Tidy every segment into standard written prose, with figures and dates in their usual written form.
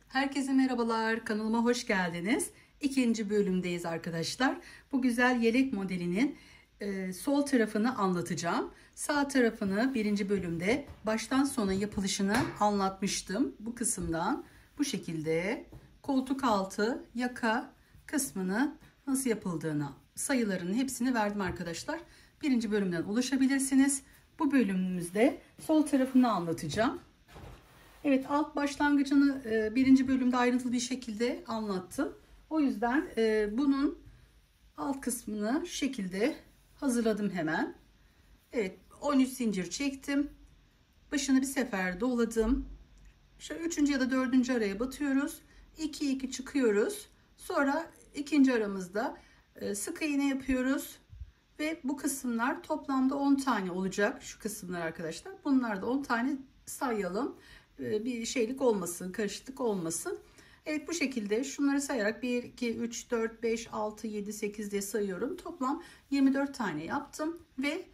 Herkese merhabalar, kanalıma hoş geldiniz. İkinci bölümdeyiz arkadaşlar. Bu güzel yelek modelinin sol tarafını anlatacağım. Sağ tarafını birinci bölümde baştan sona yapılışını anlatmıştım. Bu kısımdan bu şekilde koltuk altı yaka kısmını nasıl yapıldığını, sayılarının hepsini verdim arkadaşlar. Birinci bölümden ulaşabilirsiniz. Bu bölümümüzde sol tarafını anlatacağım. Evet, alt başlangıcını birinci bölümde ayrıntılı bir şekilde anlattım. O yüzden bunun alt kısmını şu şekilde hazırladım hemen. Evet, 13 zincir çektim. Başını bir sefer doladım. Şöyle 3. ya da 4. araya batıyoruz. 2 2 çıkıyoruz. Sonra ikinci aramızda sık iğne yapıyoruz. Ve bu kısımlar toplamda 10 tane olacak. Şu kısımlar arkadaşlar. Bunlar da 10 tane sayalım. Bir şeylik olmasın, karışıklık olmasın. Evet, bu şekilde şunları sayarak 1, 2, 3, 4, 5, 6, 7, 8 diye sayıyorum. Toplam 24 tane yaptım. Ve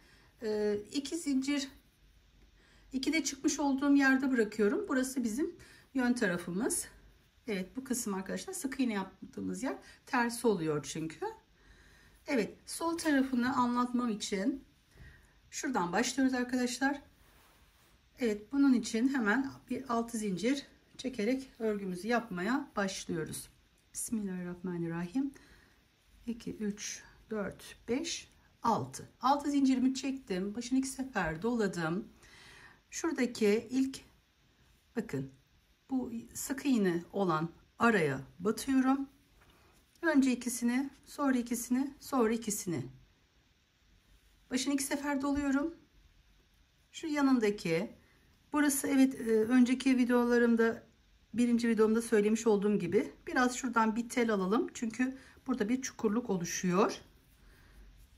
2 zincir 2'de çıkmış olduğum yerde bırakıyorum. Burası bizim yön tarafımız. Evet, bu kısım arkadaşlar sık iğne yaptığımız yer tersi oluyor çünkü. Evet, sol tarafını anlatmam için şuradan başlıyoruz arkadaşlar. Evet, bunun için hemen bir 6 zincir çekerek örgümüzü yapmaya başlıyoruz. Bismillahirrahmanirrahim. 2 3 4 5 6 zincirimi çektim. Başını 2 sefer doladım. Şuradaki ilk, bakın, bu sık iğne olan araya batıyorum. Önce ikisini, sonra ikisini, sonra ikisini. Başını 2 sefer doluyorum. Şu yanındaki, burası, evet, önceki videolarımda, birinci videomda söylemiş olduğum gibi biraz şuradan bir tel alalım. Çünkü burada bir çukurluk oluşuyor.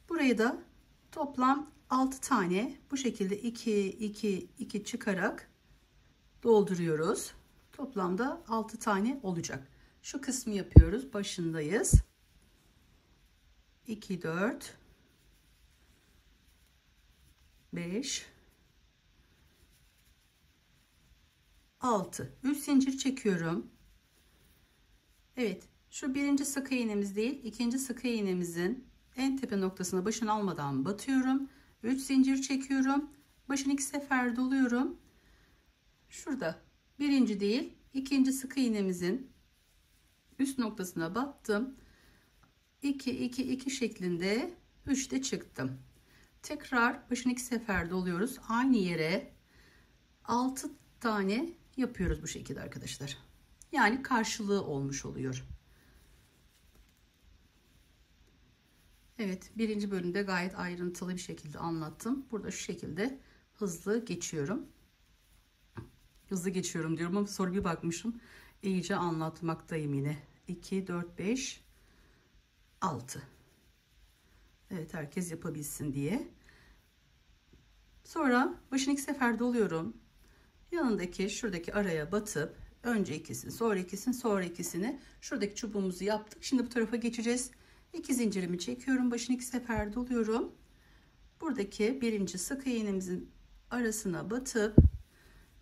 Burayı da toplam 6 tane bu şekilde 2 2 2 çıkarak dolduruyoruz. Toplamda 6 tane olacak. Şu kısmı yapıyoruz. Başındayız. 2 4 5 6 3 zincir çekiyorum. Evet, şu birinci sık iğnemiz değil, ikinci sık iğnemizin en tepe noktasına başını almadan batıyorum. 3 zincir çekiyorum. Başını 2 sefer doluyorum. Şurada birinci değil, ikinci sık iğnemizin üst noktasına battım. 2 2 2 şeklinde 3'te çıktım. Tekrar başını 2 sefer doluyoruz. Aynı yere 6 tane yapıyoruz bu şekilde arkadaşlar. Yani karşılığı olmuş oluyor. Evet, birinci bölümde gayet ayrıntılı bir şekilde anlattım. Burada şu şekilde hızlı geçiyorum. Hızlı geçiyorum diyorum ama sonra bir bakmışım iyice anlatmaktayım yine. 2 4 5 6. Evet, herkes yapabilsin diye. Sonra başını 2 sefer doluyorum. Yanındaki şuradaki araya batıp önce ikisini, sonra ikisini, sonra ikisini, şuradaki çubuğumuzu yaptık. Şimdi bu tarafa geçeceğiz. 2 zincirimi çekiyorum. Başını 2 sefer doluyorum. Buradaki birinci sık iğnemizin arasına batıp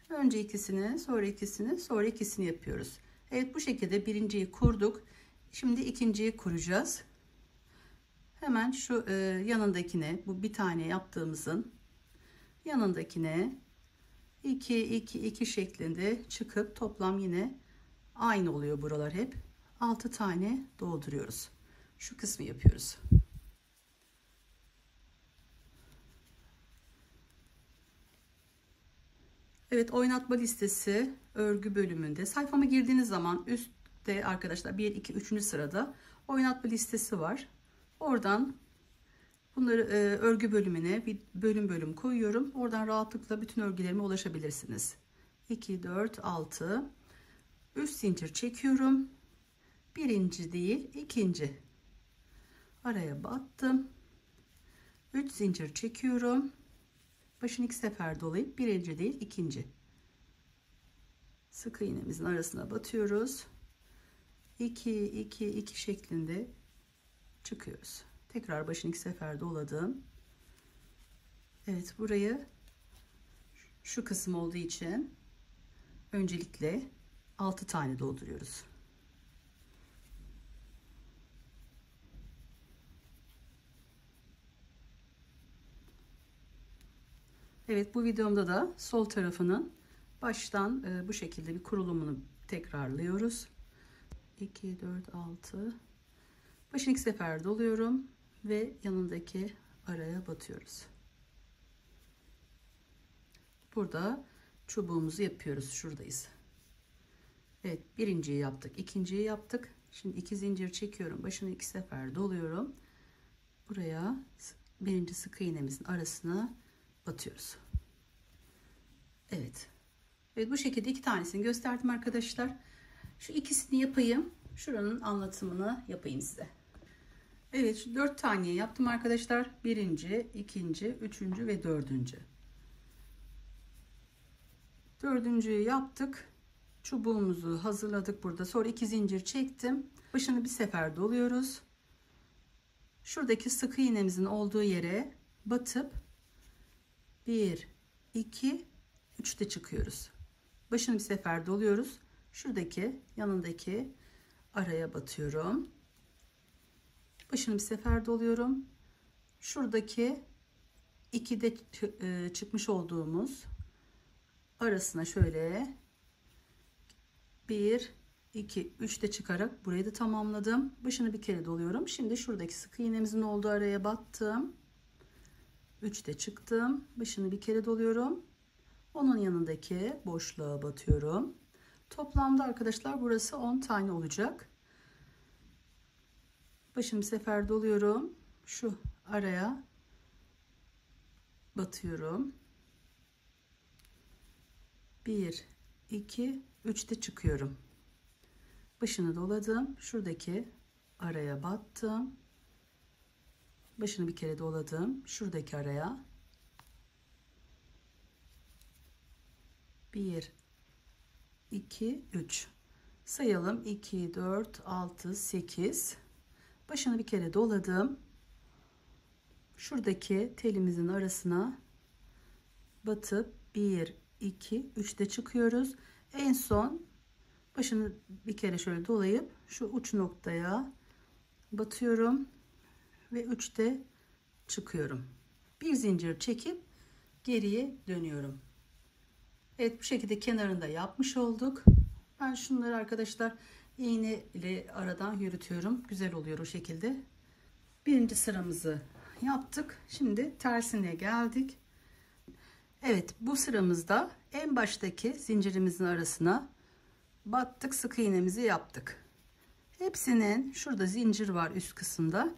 önce ikisini, sonra ikisini, sonra ikisini yapıyoruz. Evet, bu şekilde birinciyi kurduk. Şimdi ikinciyi kuracağız. Hemen şu yanındakine, bu bir tane yaptığımızın yanındakine 2 2 2 şeklinde çıkıp toplam yine aynı oluyor buralar hep. 6 tane dolduruyoruz. Şu kısmı yapıyoruz. Evet, oynatma listesi örgü bölümünde sayfama girdiğiniz zaman üstte arkadaşlar 1 2 3. sırada oynatma listesi var. Oradan bunları örgü bölümüne bir bölüm bölüm koyuyorum. Oradan rahatlıkla bütün örgülerime ulaşabilirsiniz. 2 4 6 3 zincir çekiyorum. Birinci değil, ikinci. Araya battım. 3 zincir çekiyorum. Başını 2 sefer dolayıp birinci değil, ikinci. Sık iğnemizin arasına batıyoruz. 2 2 2 şeklinde çıkıyoruz. Tekrar başını 2 sefer doladım. Evet, burayı şu kısım olduğu için öncelikle 6 tane dolduruyoruz. Evet, bu videomda da sol tarafının baştan bu şekilde bir kurulumunu tekrarlıyoruz. 2 4 6 başını 2 sefer doluyorum ve yanındaki araya batıyoruz. Burada çubuğumuzu yapıyoruz. Şuradayız. Evet, birinciyi yaptık, ikinciyi yaptık. Şimdi 2 zincir çekiyorum, başını 2 sefer doluyorum. Buraya birinci sık iğnemizin arasına batıyoruz. Evet. Evet, bu şekilde 2 tanesini gösterdim arkadaşlar. Şu ikisini yapayım. Şuranın anlatımını yapayım size. Evet, şu 4 tane yaptım arkadaşlar. Birinci, ikinci, üçüncü ve dördüncü. Dördüncüyü yaptık. Çubuğumuzu hazırladık burada. Sonra 2 zincir çektim. Başını bir sefer doluyoruz. Şuradaki sık iğnemizin olduğu yere batıp 1 2 3'te çıkıyoruz. Başını bir sefer doluyoruz. Şuradaki yanındaki araya batıyorum. Başını bir sefer doluyorum. Şuradaki 2'de çıkmış olduğumuz arasına şöyle 1 2 3'te çıkarak burayı da tamamladım. Başını bir kere doluyorum. Şimdi şuradaki sık iğnemizin olduğu araya battım. 3'te çıktım. Başını bir kere doluyorum. Onun yanındaki boşluğa batıyorum. Toplamda arkadaşlar burası 10 tane olacak. Başını bir sefer doluyorum. Şu araya batıyorum. 1 2 3'te çıkıyorum. Başını doladım. Şuradaki araya battım. Başını bir kere doladım. Şuradaki araya 1 2 3 sayalım. 2 4 6 8. Başını bir kere doladım. Şuradaki telimizin arasına batıp 1 2 3'te çıkıyoruz. En son başını bir kere şöyle dolayıp şu uç noktaya batıyorum ve 3'te çıkıyorum. Bir zincir çekip geriye dönüyorum. Evet, bu şekilde kenarında yapmış olduk. Ben şunları arkadaşlar iğne ile aradan yürütüyorum. Güzel oluyor o şekilde. Birinci sıramızı yaptık. Şimdi tersine geldik. Evet, bu sıramızda en baştaki zincirimizin arasına battık, sık iğnemizi yaptık. Hepsinin şurada zincir var üst kısımda.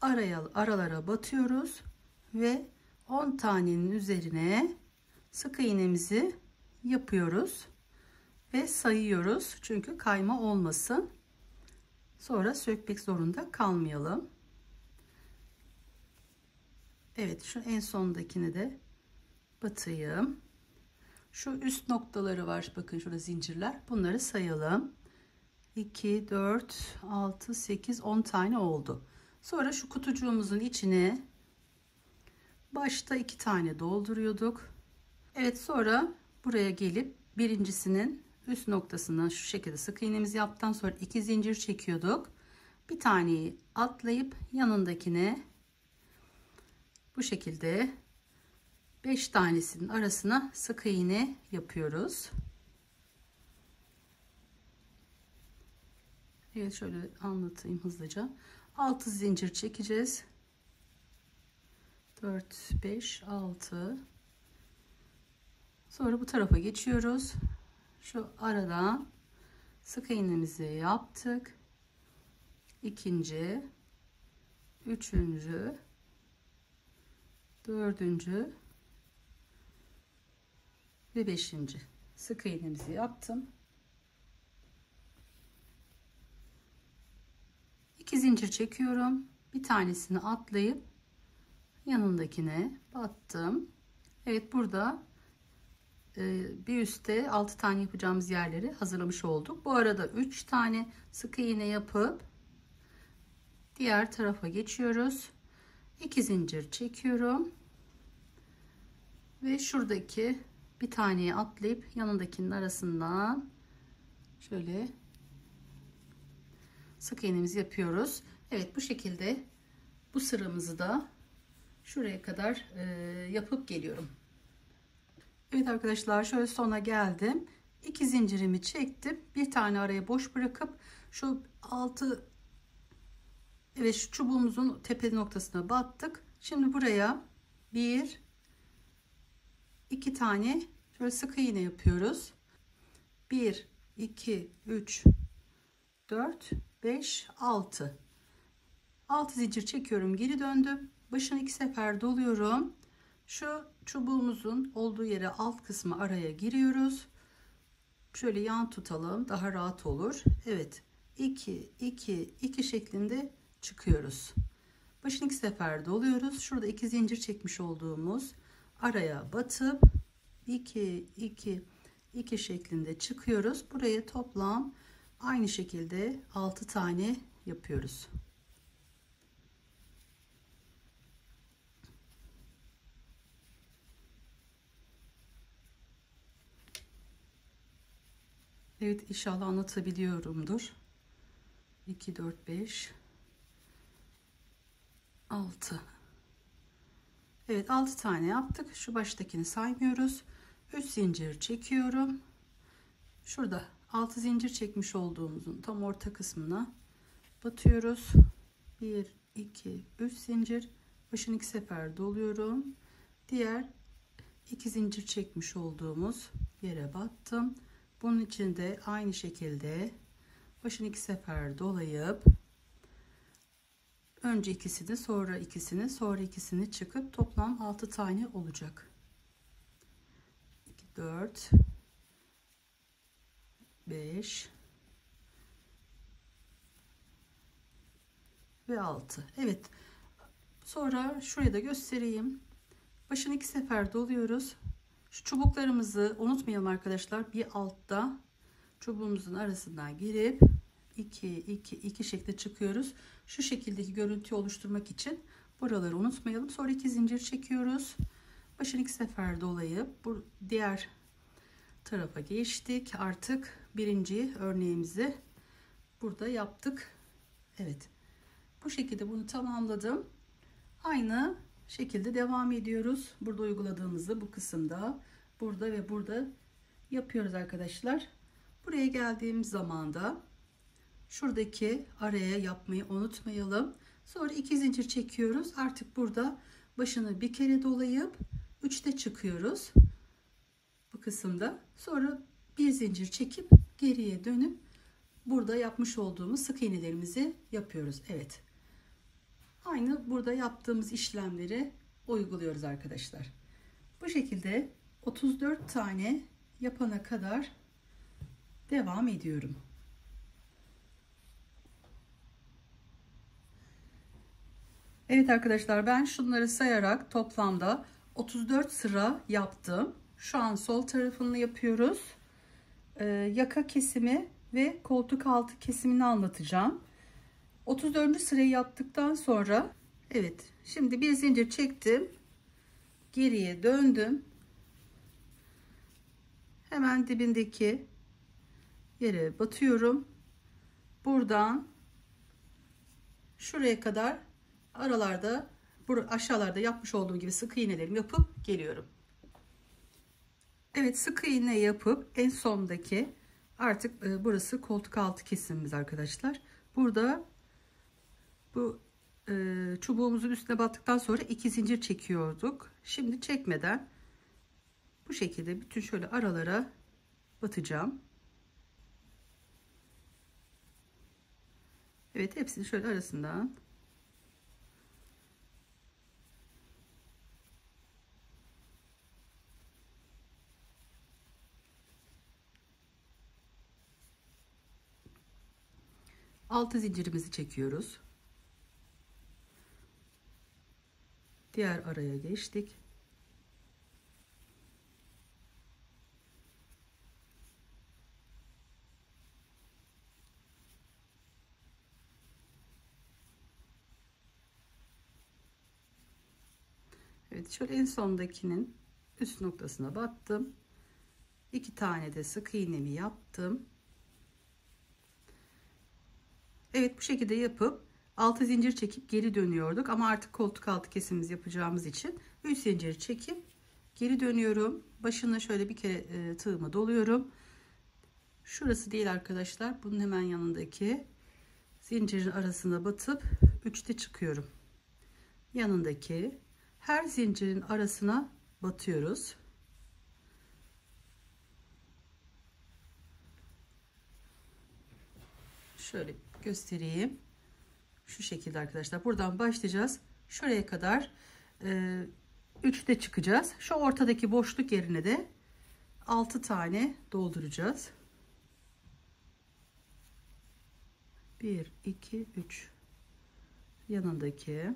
Aralara batıyoruz ve 10 tanenin üzerine sık iğnemizi yapıyoruz ve sayıyoruz. Çünkü kayma olmasın. Sonra sökmek zorunda kalmayalım. Evet, şu en sondakini de batayım. Şu üst noktaları var. Bakın şurada zincirler. Bunları sayalım. 2, 4, 6, 8, 10 tane oldu. Sonra şu kutucuğumuzun içine başta 2 tane dolduruyorduk. Evet, sonra buraya gelip birincisinin üst noktasından şu şekilde sık iğnemizi yaptıktan sonra 2 zincir çekiyorduk. Bir taneyi atlayıp yanındakine bu şekilde 5 tanesinin arasına sık iğne yapıyoruz. Evet, şöyle anlatayım hızlıca. 6 zincir çekeceğiz. 4 5 6. Sonra bu tarafa geçiyoruz. Şu aradan sık iğnemizi yaptık. İkinci, üçüncü, dördüncü ve beşinci sık iğnemizi yaptım. 2 zincir çekiyorum. Bir tanesini atlayıp yanındakine battım. Evet, burada bir üstte 6 tane yapacağımız yerleri hazırlamış olduk. Bu arada 3 tane sık iğne yapıp diğer tarafa geçiyoruz. 2 zincir çekiyorum ve şuradaki bir taneyi atlayıp yanındakinin arasından Şöyle sık iğnemizi yapıyoruz. Evet, bu şekilde bu sıramızı da şuraya kadar yapıp geliyorum. Evet arkadaşlar, şöyle sona geldim. 2 zincirimi çektim. Bir tane araya boş bırakıp şu altı, evet, şu çubuğumuzun tepe noktasına battık. Şimdi buraya 1 2 tane şöyle sık iğne yapıyoruz. 1 2 3 4 5 6 zincir çekiyorum, geri döndüm. Başını 2 sefer doluyorum. Şu çubuğumuzun olduğu yere, alt kısmı araya giriyoruz. Şöyle yan tutalım, daha rahat olur. Evet, 2 2 2 şeklinde çıkıyoruz. Başını 2 sefer doluyoruz. Şurada 2 zincir çekmiş olduğumuz araya batıp 2 2 2 şeklinde çıkıyoruz. Buraya toplam aynı şekilde 6 tane yapıyoruz. Evet, inşallah anlatabiliyorumdur. 2 4 5 6. Evet, 6 tane yaptık. Şu baştakini saymıyoruz. 3 zincir çekiyorum. Şurada 6 zincir çekmiş olduğumuzun tam orta kısmına batıyoruz. 1 2 3 zincir, başını 2 sefer doluyorum. Diğer 2 zincir çekmiş olduğumuz yere battım. Bunun için de aynı şekilde başını 2 sefer dolayıp önce ikisini, sonra ikisini, sonra ikisini çıkıp toplam 6 tane olacak. 2 4 5 ve 6. Evet, sonra şuraya da göstereyim. Başını 2 sefer doluyoruz. Şu çubuklarımızı unutmayalım arkadaşlar. Bir altta çubuğumuzun arasından girip 2 2 2 şeklinde çıkıyoruz. Şu şekildeki görüntüyü oluşturmak için buraları unutmayalım. Sonra 2 zincir çekiyoruz. Başını 2 sefer dolayıp bu diğer tarafa geçtik. Artık birinci örneğimizi burada yaptık. Evet, bu şekilde bunu tamamladım. Aynı şekilde devam ediyoruz. Burada uyguladığımızı bu kısımda, burada ve burada yapıyoruz arkadaşlar. Buraya geldiğimiz zaman da şuradaki araya yapmayı unutmayalım. Sonra 2 zincir çekiyoruz. Artık burada başını bir kere dolayıp 3'te çıkıyoruz. Bu kısımda. Sonra bir zincir çekip geriye dönüp burada yapmış olduğumuz sık iğnelerimizi yapıyoruz. Evet. Aynı burada yaptığımız işlemleri uyguluyoruz arkadaşlar. Bu şekilde 34 tane yapana kadar devam ediyorum. Evet arkadaşlar, ben şunları sayarak toplamda 34 sıra yaptım. Şu an sol tarafını yapıyoruz. Yaka kesimi ve koltuk altı kesimini anlatacağım. 34. sırayı yaptıktan sonra, evet, şimdi bir zincir çektim, geriye döndüm, hemen dibindeki yere batıyorum. Buradan şuraya kadar aralarda, aşağılarda yapmış olduğum gibi sık iğnelerimi yapıp geliyorum. Evet, sık iğne yapıp en sondaki artık burası koltuk altı kesimimiz arkadaşlar. Burada bu çubuğumuzun üstüne battıktan sonra 2 zincir çekiyorduk. Şimdi çekmeden bu şekilde bütün şöyle aralara batacağım. Evet, hepsini şöyle arasından altı zincirimizi çekiyoruz. Diğer araya geçtik. Evet, şöyle en sondakinin üst noktasına battım. 2 tane de sık iğnemi yaptım. Evet, bu şekilde yapıp 6 zincir çekip geri dönüyorduk ama artık koltuk altı kesimimizi yapacağımız için 3 zincir çekip geri dönüyorum. Başına şöyle bir kere tığımı doluyorum. Şurası değil arkadaşlar, bunun hemen yanındaki zincirin arasına batıp 3'te çıkıyorum. Yanındaki her zincirin arasına batıyoruz. Şöyle göstereyim. Şu şekilde arkadaşlar. Buradan başlayacağız. Şuraya kadar 3'te çıkacağız. Şu ortadaki boşluk yerine de 6 tane dolduracağız. 1, 2, 3. Yanındaki.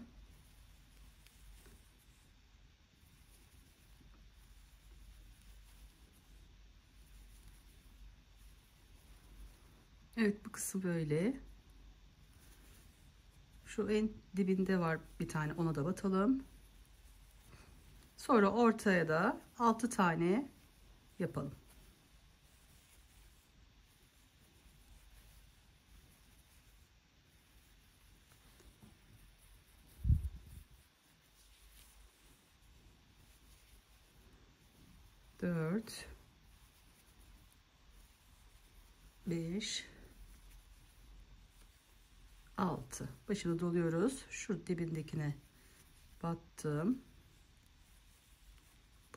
Evet, bu kısım böyle. Şu en dibinde var bir tane, ona da batalım. Sonra ortaya da 6 tane yapalım. Dört, 5, 6. Başını doluyoruz. Şu dibindekine battım.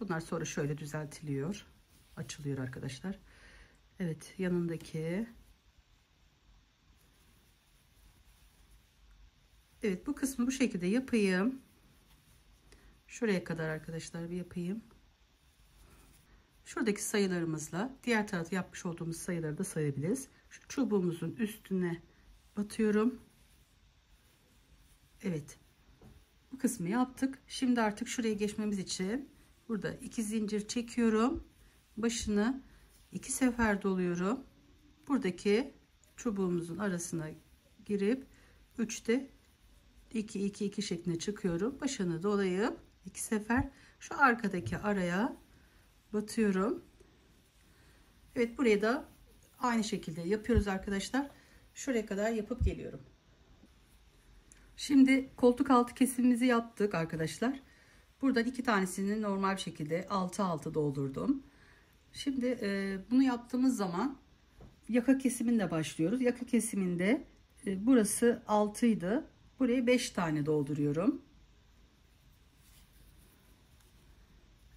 Bunlar sonra şöyle düzeltiliyor. Açılıyor arkadaşlar. Evet, yanındaki. Evet, bu kısmı bu şekilde yapayım. Şuraya kadar arkadaşlar bir yapayım. Şuradaki sayılarımızla diğer tarafta yapmış olduğumuz sayıları da sayabiliriz. Şu çubuğumuzun üstüne batıyorum. Evet. Bu kısmı yaptık. Şimdi artık şuraya geçmemiz için burada 2 zincir çekiyorum. Başını 2 sefer doluyorum. Buradaki çubuğumuzun arasına girip 3'te 2 2 2 şeklinde çıkıyorum. Başını dolayıp 2 sefer şu arkadaki araya batıyorum. Evet, buraya da aynı şekilde yapıyoruz arkadaşlar. Şuraya kadar yapıp geliyorum. Şimdi koltuk altı kesimimizi yaptık arkadaşlar. Buradan 2 tanesini normal bir şekilde 6 doldurdum. Şimdi bunu yaptığımız zaman yaka kesiminde başlıyoruz. Yaka kesiminde burası 6 idi. Buraya 5 tane dolduruyorum.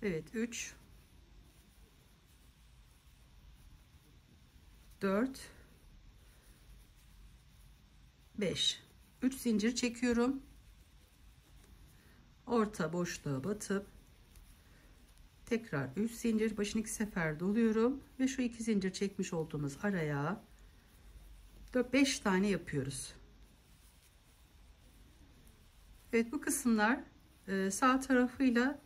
Evet, 3, 4, 5. 3 zincir çekiyorum. Orta boşluğa batıp tekrar 3 zincir, başını 2 sefer doluyorum ve şu 2 zincir çekmiş olduğumuz araya 4-5 tane yapıyoruz. Evet, bu kısımlar sağ tarafıyla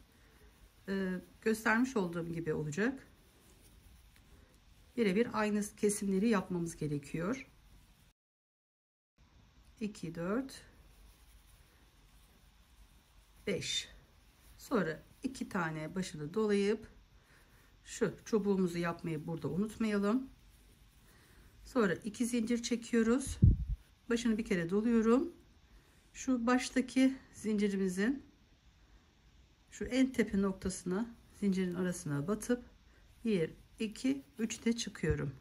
göstermiş olduğum gibi olacak. Birebir aynı kesimleri yapmamız gerekiyor. 2, 4, 5. Sonra 2 tane başını dolayıp şu çubuğumuzu yapmayı burada unutmayalım. Sonra 2 zincir çekiyoruz. Başını bir kere doluyorum. Şu baştaki zincirimizin şu en tepe noktasına, zincirin arasına batıp 1, 2, 3'te çıkıyorum.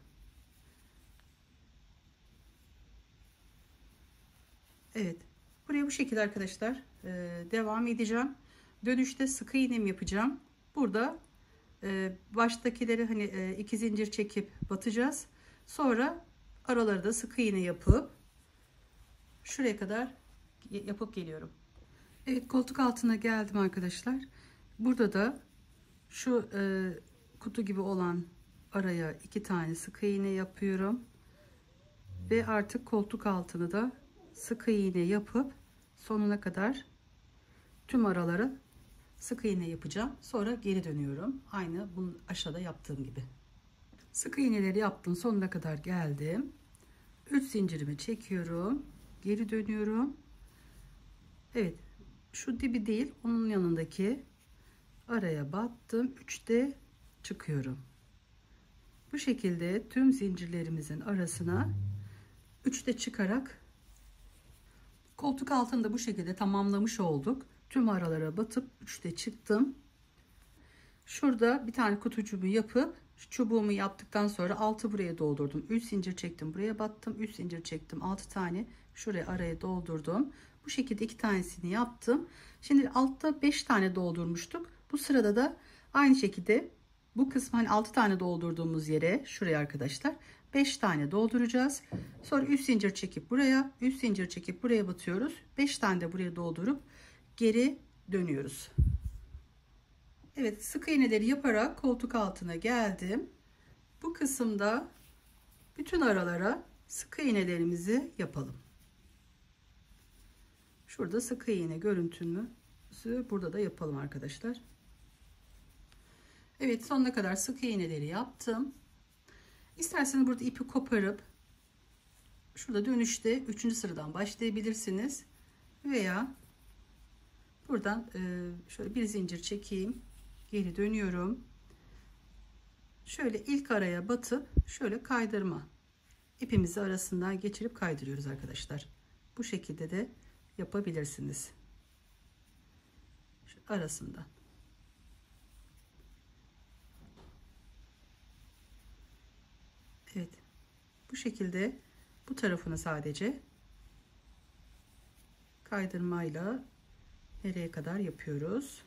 Evet, buraya bu şekilde arkadaşlar devam edeceğim. Dönüşte sık iğnem yapacağım. Burada baştakileri hani 2 zincir çekip batacağız. Sonra araları da sık iğne yapıp şuraya kadar yapıp geliyorum. Evet, koltuk altına geldim arkadaşlar. Burada da şu kutu gibi olan araya 2 tane sık iğne yapıyorum. Ve artık koltuk altını da sık iğne yapıp sonuna kadar tüm aralara sık iğne yapacağım. Sonra geri dönüyorum. Aynı bunu aşağıda yaptığım gibi. Sık iğneleri yaptım. Sonuna kadar geldim. 3 zincirimi çekiyorum. Geri dönüyorum. Evet. Şu dibi değil, onun yanındaki araya battım. 3'te çıkıyorum. Bu şekilde tüm zincirlerimizin arasına 3'te çıkarak Koltuk altını da bu şekilde tamamlamış olduk. Tüm aralara batıp 3'te çıktım. Şurada bir tane kutucuğumu yapıp çubuğumu yaptıktan sonra altı buraya doldurdum. 3 zincir çektim, buraya battım. 3 zincir çektim, 6 tane şuraya araya doldurdum. Bu şekilde 2 tanesini yaptım. Şimdi altta 5 tane doldurmuştuk. Bu sırada da aynı şekilde bu kısmı, hani 6 tane doldurduğumuz yere, şuraya arkadaşlar 5 tane dolduracağız. Sonra 3 zincir çekip buraya, 3 zincir çekip buraya batıyoruz. 5 tane de buraya doldurup geri dönüyoruz. Evet, sık iğneleri yaparak koltuk altına geldim. Bu kısımda bütün aralara sık iğnelerimizi yapalım. Şurada sık iğne görüntümüzü burada da yapalım arkadaşlar. Evet, sonuna kadar sık iğneleri yaptım. İsterseniz burada ipi koparıp şurada dönüşte 3. sıradan başlayabilirsiniz. Veya buradan şöyle bir zincir çekeyim. Geri dönüyorum. Şöyle ilk araya batıp şöyle kaydırma. İpimizi arasından geçirip kaydırıyoruz arkadaşlar. Bu şekilde de yapabilirsiniz. Şu arasından. Evet. Bu şekilde bu tarafını sadece kaydırmayla nereye kadar yapıyoruz?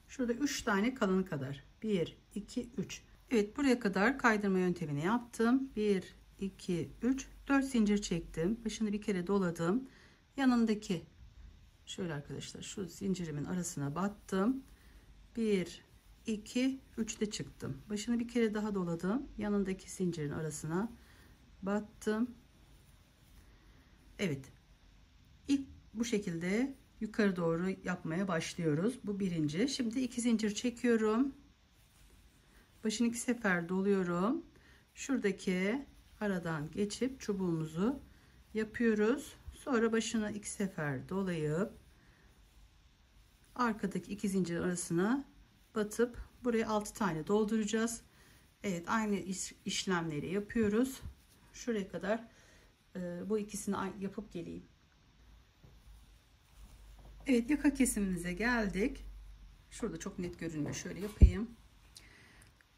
Şurada 3 tane kalanı kadar. 1, 2, 3. Evet, buraya kadar kaydırma yöntemini yaptım. 1, 2, 3. 4 zincir çektim. Başını bir kere doladım. Yanındaki şöyle arkadaşlar şu zincirimin arasına battım. 1, 2, 3'te çıktım. Başını bir kere daha doladım. Yanındaki zincirin arasına battım. Evet. İlk bu şekilde yukarı doğru yapmaya başlıyoruz. Bu birinci. Şimdi 2 zincir çekiyorum. Başını 2 sefer doluyorum. Şuradaki aradan geçip çubuğumuzu yapıyoruz. Sonra başına 2 sefer dolayıp arkadaki 2 zincir arasına batıp buraya 6 tane dolduracağız. Evet, aynı işlemleri yapıyoruz. Şuraya kadar bu ikisini yapıp geleyim. Evet, yaka kesimimize geldik. Şurada çok net görünmüyor. Şöyle yapayım.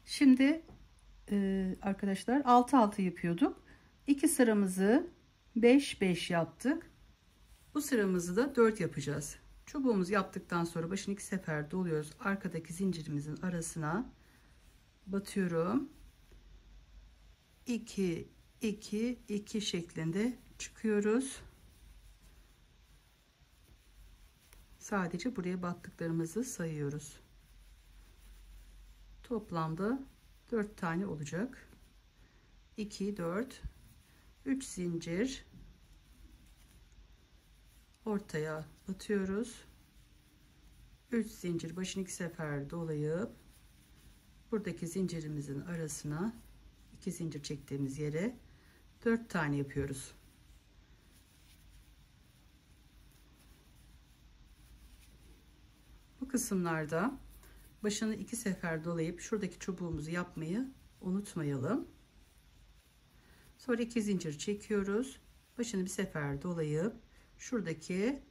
Şimdi arkadaşlar 6-6 yapıyorduk. 2 sıramızı 5-5 yaptık. Bu sıramızı da 4 yapacağız. Çubuğumuzu yaptıktan sonra başını 2 sefer doluyoruz. Arkadaki zincirimizin arasına batıyorum. 2 2 2 şeklinde çıkıyoruz. Sadece buraya battıklarımızı sayıyoruz. Toplamda 4 tane olacak. 2 4 3 zincir ortaya batıyoruz. 3 zincir başını 2 sefer dolayıp buradaki zincirimizin arasına 2 zincir çektiğimiz yere 4 tane yapıyoruz. Bu kısımlarda başını 2 sefer dolayıp şuradaki çubuğumuzu yapmayı unutmayalım. Sonra 2 zincir çekiyoruz. Başını bir sefer dolayıp şuradaki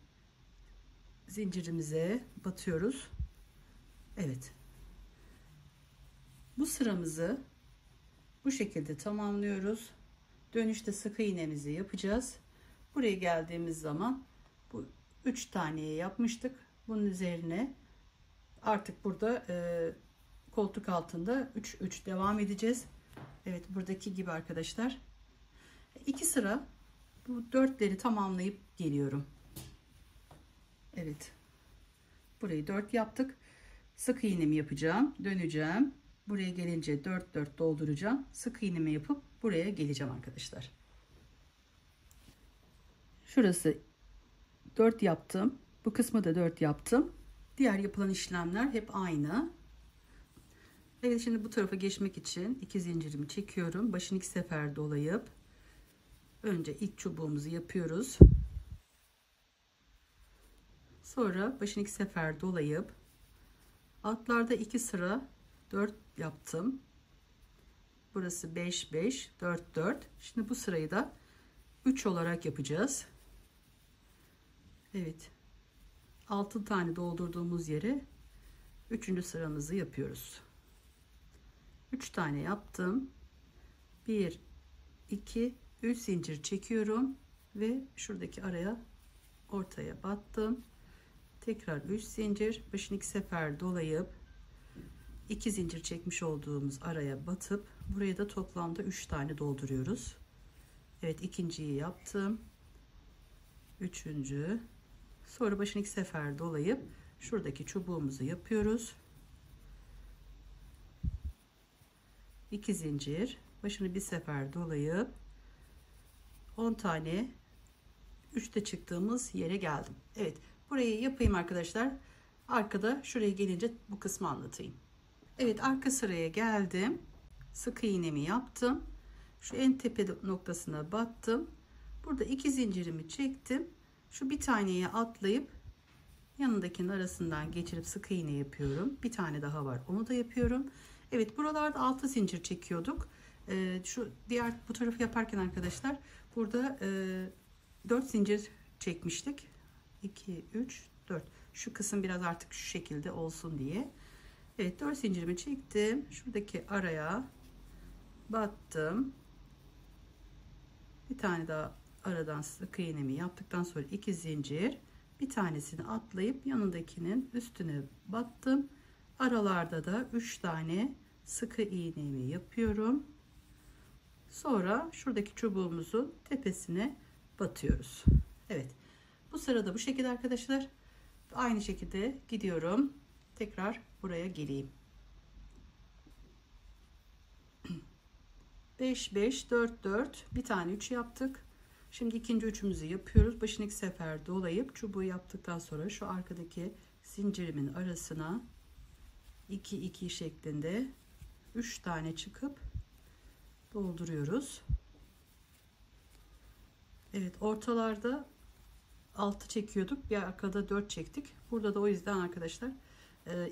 zincirimize batıyoruz. Evet. Bu sıramızı bu şekilde tamamlıyoruz. Dönüşte sık iğnemizi yapacağız. Buraya geldiğimiz zaman bu 3 taneyi yapmıştık. Bunun üzerine artık burada koltuk altında 3 3 devam edeceğiz. Evet, buradaki gibi arkadaşlar. 2 sıra bu 4'leri tamamlayıp geliyorum. Evet. Burayı 4 yaptık. Sık iğnemi yapacağım. Döneceğim. Buraya gelince 4 4 dolduracağım. Sık iğnemi yapıp buraya geleceğim arkadaşlar. Şurası 4 yaptım. Bu kısmı da 4 yaptım. Diğer yapılan işlemler hep aynı. Evet, şimdi bu tarafa geçmek için 2 zincirimi çekiyorum. Başını 2 sefer dolayıp önce ilk çubuğumuzu yapıyoruz. Sonra başını 2 sefer dolayıp altlarda 2 sıra 4 yaptım. Burası 5 5 4 4. Şimdi bu sırayı da 3 olarak yapacağız. Evet. 6 tane doldurduğumuz yere 3. sıramızı yapıyoruz. 3 tane yaptım. 1 2 3 zincir çekiyorum ve şuradaki araya, ortaya battım. Tekrar 3 zincir, başını 2 sefer dolayıp 2 zincir çekmiş olduğumuz araya batıp buraya da toplamda 3 tane dolduruyoruz. Evet, ikinciyi yaptım. Üçüncü. Sonra başını 2 sefer dolayıp şuradaki çubuğumuzu yapıyoruz. 2 zincir, başını bir sefer dolayıp 10 tane 3'te çıktığımız yere geldim. Evet, burayı yapayım arkadaşlar. Arkada şuraya gelince bu kısmı anlatayım. Evet, arka sıraya geldim. Sık iğnemi yaptım. Şu en tepe noktasına battım. Burada 2 zincirimi çektim. Şu bir taneye atlayıp yanındakinin arasından geçirip sık iğne yapıyorum. Bir tane daha var, onu da yapıyorum. Evet, buralarda 6 zincir çekiyorduk. Şu diğer bu tarafı yaparken arkadaşlar burada 4 zincir çekmiştik. 2 3 4. Şu kısım biraz artık şu şekilde olsun diye. Evet, 4 zincirimi çektim. Şuradaki araya battım. Bir tane daha aradan sık iğnemi yaptıktan sonra 2 zincir, bir tanesini atlayıp yanındakinin üstüne battım. Aralarda da 3 tane sık iğnemi yapıyorum. Sonra şuradaki çubuğumuzun tepesine batıyoruz. Evet, bu sırada bu şekilde arkadaşlar. Aynı şekilde gidiyorum. Tekrar buraya geleyim. 5 5 4 4, bir tane 3 yaptık. Şimdi ikinci üçümüzü yapıyoruz. Başını 2 sefer dolayıp çubuğu yaptıktan sonra şu arkadaki zincirimin arasına 2 2 şeklinde 3 tane çıkıp dolduruyoruz. Evet, ortalarda 6 çekiyorduk, bir arkada 4 çektik. Burada da o yüzden arkadaşlar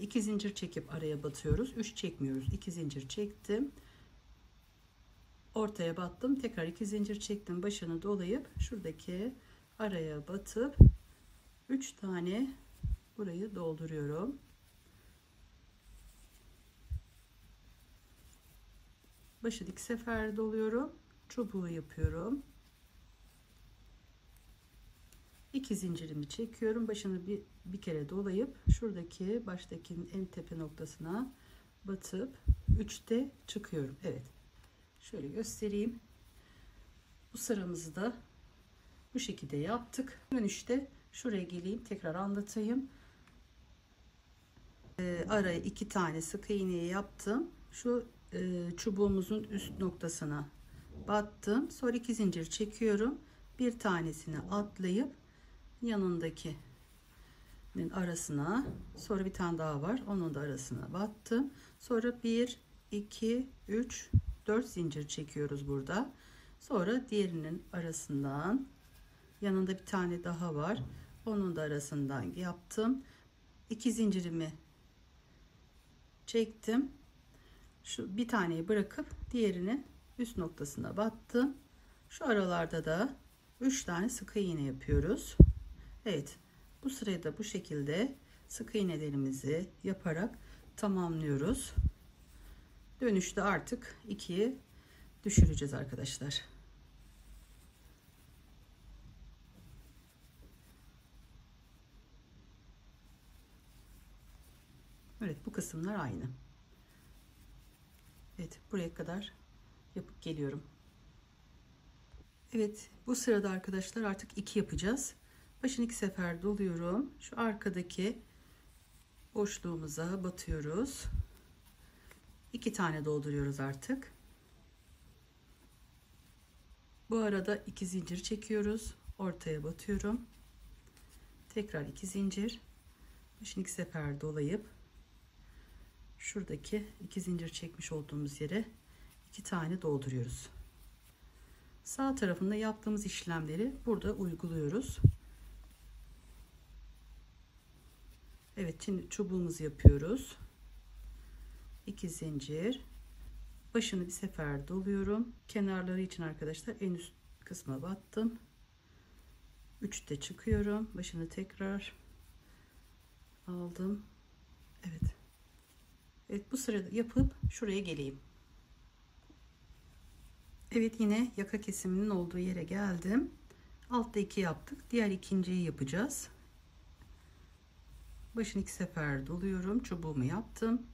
2 zincir çekip araya batıyoruz. 3 çekmiyoruz. 2 zincir çektim, ortaya battım, tekrar 2 zincir çektim, başını dolayıp şuradaki araya batıp 3 tane burayı dolduruyorum. Başı dik sefer doluyorum, çubuğu yapıyorum, 2 zincirimi çekiyorum, başını bir kere dolayıp şuradaki baştakinin en tepe noktasına batıp 3'te çıkıyorum. Evet, şöyle göstereyim. Bu sıramızı da bu şekilde yaptık. Dönüşte şuraya geleyim, tekrar anlatayım. Araya 2 tane sık iğne yaptım. Şu çubuğumuzun üst noktasına battım. Sonra 2 zincir çekiyorum. Bir tanesini atlayıp yanındakinin arasına, sonra bir tane daha var, onun da arasına battım. Sonra 1 2 3 4 zincir çekiyoruz burada. Sonra diğerinin arasından, yanında bir tane daha var, onun da arasından yaptım. 2 zincirimi çektim. Şu bir taneyi bırakıp diğerinin üst noktasına battım. Şu aralarda da 3 tane sık iğne yapıyoruz. Evet, bu sırayı da bu şekilde sık iğnelerimizi yaparak tamamlıyoruz. Dönüşte artık 2'ye düşüreceğiz arkadaşlar. Evet, bu kısımlar aynı. Evet, buraya kadar yapıp geliyorum. Evet, bu sırada arkadaşlar artık 2 yapacağız. Başını 2 sefer doluyorum. Şu arkadaki boşluğumuza batıyoruz. 2 tane dolduruyoruz artık. Bu arada 2 zincir çekiyoruz. Ortaya batıyorum. Tekrar 2 zincir. Başını 2 sefer dolayıp şuradaki 2 zincir çekmiş olduğumuz yere 2 tane dolduruyoruz. Sağ tarafında yaptığımız işlemleri burada uyguluyoruz. Evet, şimdi çubuğumuzu yapıyoruz. 2 zincir, başını bir sefer doluyorum. Kenarları için arkadaşlar en üst kısma battım. 3'te çıkıyorum. Başını tekrar aldım. Evet. Evet, bu sırada yapıp şuraya geleyim. Evet, yine yaka kesiminin olduğu yere geldim. Altta 2 yaptık. Diğer ikinciyi yapacağız. Başını 2 sefer doluyorum. Çubuğumu yaptım.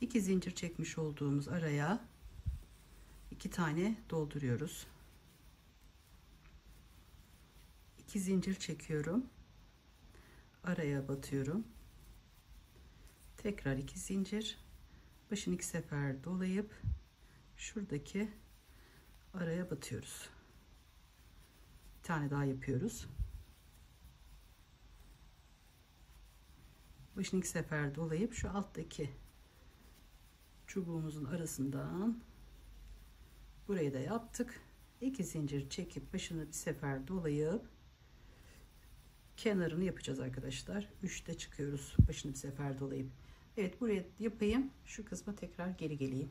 2 zincir çekmiş olduğumuz araya 2 tane dolduruyoruz. 2 zincir çekiyorum. Araya batıyorum. Tekrar 2 zincir. Başını 2 sefer dolayıp şuradaki araya batıyoruz. Bir tane daha yapıyoruz. Başını 2 sefer dolayıp şu alttaki çubuğumuzun arasından burayı da yaptık. 2 zincir çekip başını bir sefer dolayıp kenarını yapacağız arkadaşlar. 3'te çıkıyoruz. Başını bir sefer dolayıp. Evet, buraya yapayım. Şu kısma tekrar geri geleyim.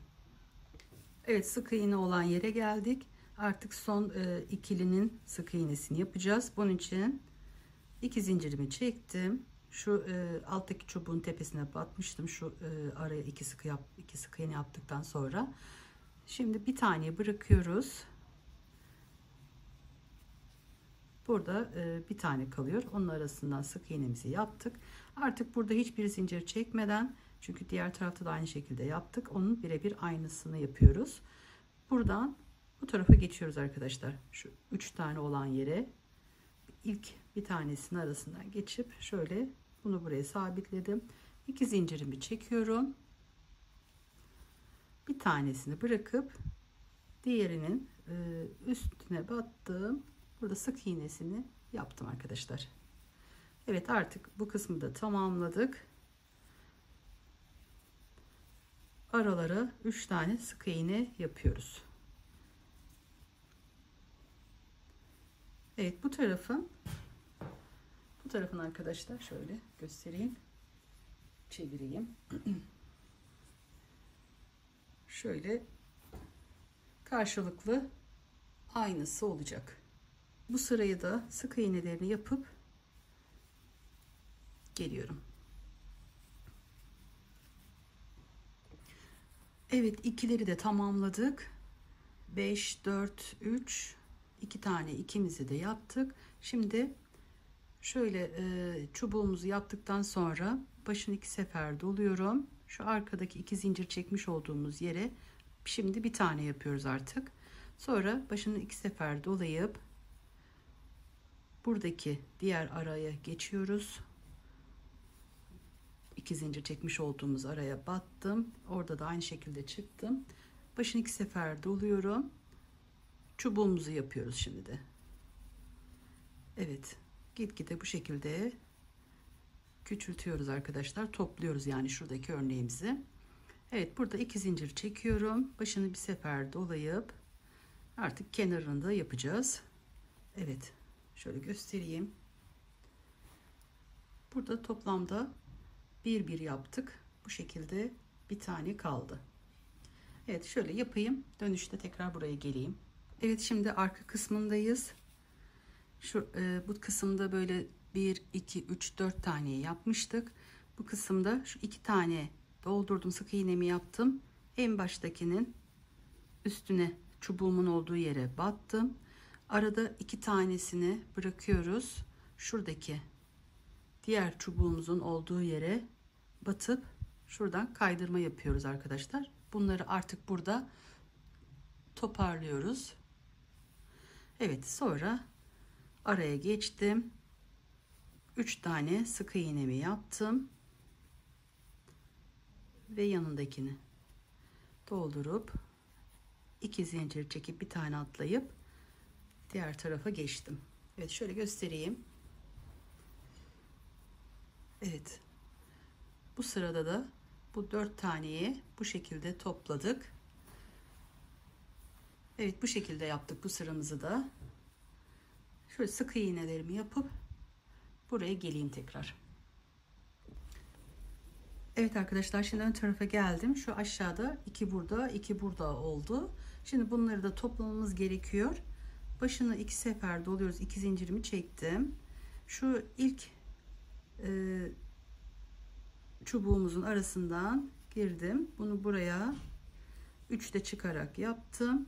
Evet, sık iğne olan yere geldik. Artık son ikilinin sık iğnesini yapacağız. Bunun için 2 zincirimi çektim. Şu alttaki çubuğun tepesine batmıştım. Şu araya 2 sık iğne yaptıktan sonra. Şimdi bir tane bırakıyoruz. Burada bir tane kalıyor. Onun arasından sık iğnemizi yaptık. Artık burada hiçbir zincir çekmeden, çünkü diğer tarafta da aynı şekilde yaptık, onun birebir aynısını yapıyoruz. Buradan bu tarafa geçiyoruz arkadaşlar. Şu 3 tane olan yere ilk bir tanesinin arasından geçip şöyle bunu buraya sabitledim. 2 zincirimi çekiyorum. Bir tanesini bırakıp diğerinin üstüne battım. Burada sık iğnesini yaptım arkadaşlar. Evet, artık bu kısmı da tamamladık. Aralara 3 tane sık iğne yapıyoruz. Evet, bu tarafın arkadaşlar şöyle göstereyim. Çevireyim. Şöyle karşılıklı aynısı olacak. Bu sırayı da sık iğnelerini yapıp geliyorum. Evet, ikileri de tamamladık. 5 4 3 2 tane ikimizi de yaptık. Şimdi şöyle çubuğumuzu yaptıktan sonra başını 2 sefer doluyorum. Şu arkadaki 2 zincir çekmiş olduğumuz yere şimdi bir tane yapıyoruz artık. Sonra başını 2 sefer dolayıp buradaki diğer araya geçiyoruz. 2 zincir çekmiş olduğumuz araya battım. Orada da aynı şekilde çıktım. Başını 2 sefer doluyorum. Çubuğumuzu yapıyoruz şimdi de. Evet, gitgide bu şekilde küçültüyoruz arkadaşlar. Topluyoruz yani şuradaki örneğimizi. Evet, burada 2 zincir çekiyorum. Başını bir sefer dolayıp artık kenarını da yapacağız. Evet, şöyle göstereyim. Burada toplamda bir yaptık. Bu şekilde bir tane kaldı. Evet, şöyle yapayım. Dönüşte tekrar buraya geleyim. Evet, şimdi arka kısmındayız. Bu kısımda böyle 1 2 3 4 tane yapmıştık. Bu kısımda şu 2 tane doldurdum, sık iğnemi yaptım. En baştakinin üstüne çubuğumun olduğu yere battım. Arada 2 tanesini bırakıyoruz. Şuradaki diğer çubuğumuzun olduğu yere batıp şuradan kaydırma yapıyoruz arkadaşlar. Bunları artık burada toparlıyoruz. Evet, sonra araya geçtim. 3 tane sık iğnemi yaptım ve yanındakini doldurup 2 zincir çekip bir tane atlayıp diğer tarafa geçtim. Evet, şöyle göstereyim. Evet, bu sırada da bu 4 taneyi bu şekilde topladık. Evet, bu şekilde yaptık bu sıramızı da. Şöyle sık iğnelerimi yapıp buraya geleyim tekrar. Evet arkadaşlar, şimdi ön tarafa geldim. Şu aşağıda 2 burada 2 burada oldu. Şimdi bunları da toplamamız gerekiyor. Başını 2 sefer doluyoruz. 2 zincirimi çektim. Şu ilk çubuğumuzun arasından girdim. Bunu buraya 3'te çıkarak yaptım.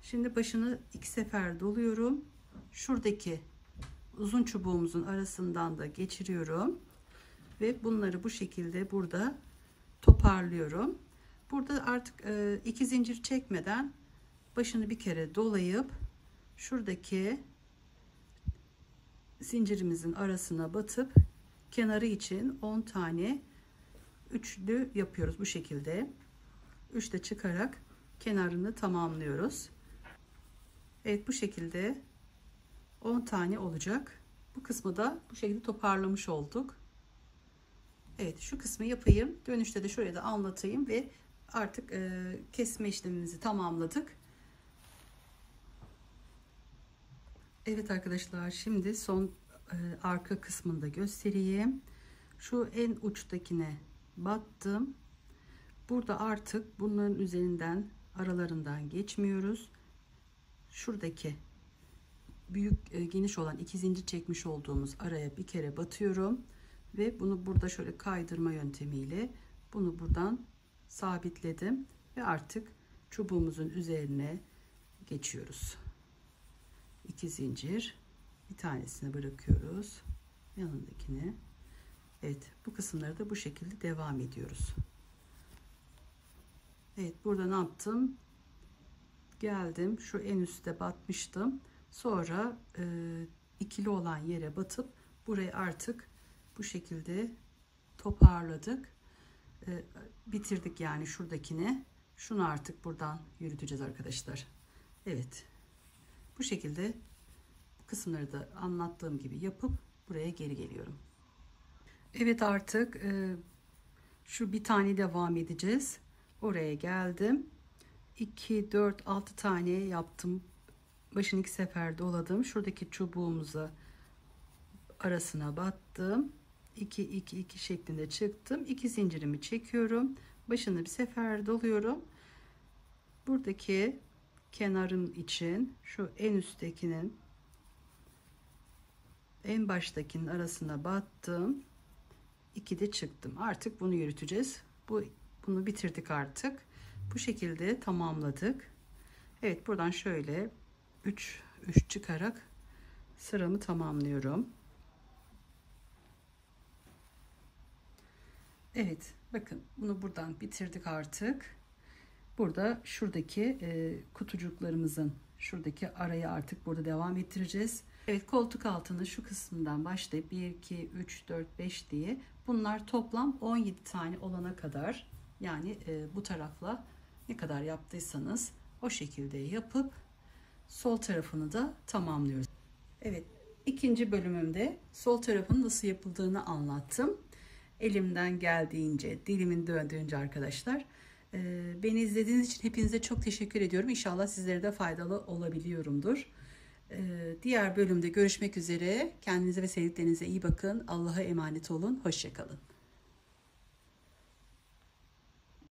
Şimdi başını 2 sefer doluyorum. Şuradaki uzun çubuğumuzun arasından da geçiriyorum ve bunları bu şekilde burada toparlıyorum. Burada artık 2 zincir çekmeden başını bir kere dolayıp şuradaki zincirimizin arasına batıp kenarı için 10 tane üçlü yapıyoruz bu şekilde. 3'te çıkarak kenarını tamamlıyoruz. Evet, bu şekilde 10 tane olacak. Bu kısmı da bu şekilde toparlamış olduk. Evet, şu kısmı yapayım. Dönüşte de şuraya da anlatayım ve artık kesme işlemimizi tamamladık. Evet arkadaşlar, şimdi son arka kısmını da göstereyim. Şu en uçtakine battım. Burada artık bunların üzerinden, aralarından geçmiyoruz. Şuradaki büyük geniş olan 2 zincir çekmiş olduğumuz araya bir kere batıyorum ve bunu burada şöyle kaydırma yöntemiyle bunu buradan sabitledim ve artık çubuğumuzun üzerine geçiyoruz. 2 zincir, bir tanesini bırakıyoruz, yanındakini. Evet, bu kısımları da bu şekilde devam ediyoruz. Evet, burada ne yaptım? Geldim, şu en üstte batmıştım. Sonra ikili olan yere batıp burayı artık bu şekilde toparladık. Bitirdik yani şuradakini. Şunu artık buradan yürüteceğiz arkadaşlar. Evet, bu şekilde bu kısımları da anlattığım gibi yapıp buraya geri geliyorum. Evet, artık şu bir tane devam edeceğiz. Oraya geldim. 2 4 6 tane yaptım. Başını 2 sefer doladım. Şuradaki çubuğumuza arasına battım. 2 2 2 şeklinde çıktım. 2 zincirimi çekiyorum. Başını bir sefer doluyorum. Buradaki kenarım için şu en üsttekinin en baştakinin arasına battım. 2 de çıktım. Artık bunu yürüteceğiz. Bunu bitirdik artık. Bu şekilde tamamladık. Evet, buradan şöyle 3 çıkarak sıramı tamamlıyorum. Evet, bakın bunu buradan bitirdik artık. Burada şuradaki kutucuklarımızın şuradaki arayı artık burada devam ettireceğiz. Evet, koltuk altını şu kısmından başlayıp 1 2 3 4 5 diye bunlar toplam 17 tane olana kadar, yani bu tarafla ne kadar yaptıysanız o şekilde yapıp sol tarafını da tamamlıyoruz. Evet, ikinci bölümümde sol tarafın nasıl yapıldığını anlattım. Elimden geldiğince, dilimin döndüğünce arkadaşlar. Beni izlediğiniz için hepinize çok teşekkür ediyorum. İnşallah sizlere de faydalı olabiliyorumdur. Diğer bölümde görüşmek üzere. Kendinize ve sevdiklerinize iyi bakın. Allah'a emanet olun. Hoşça kalın.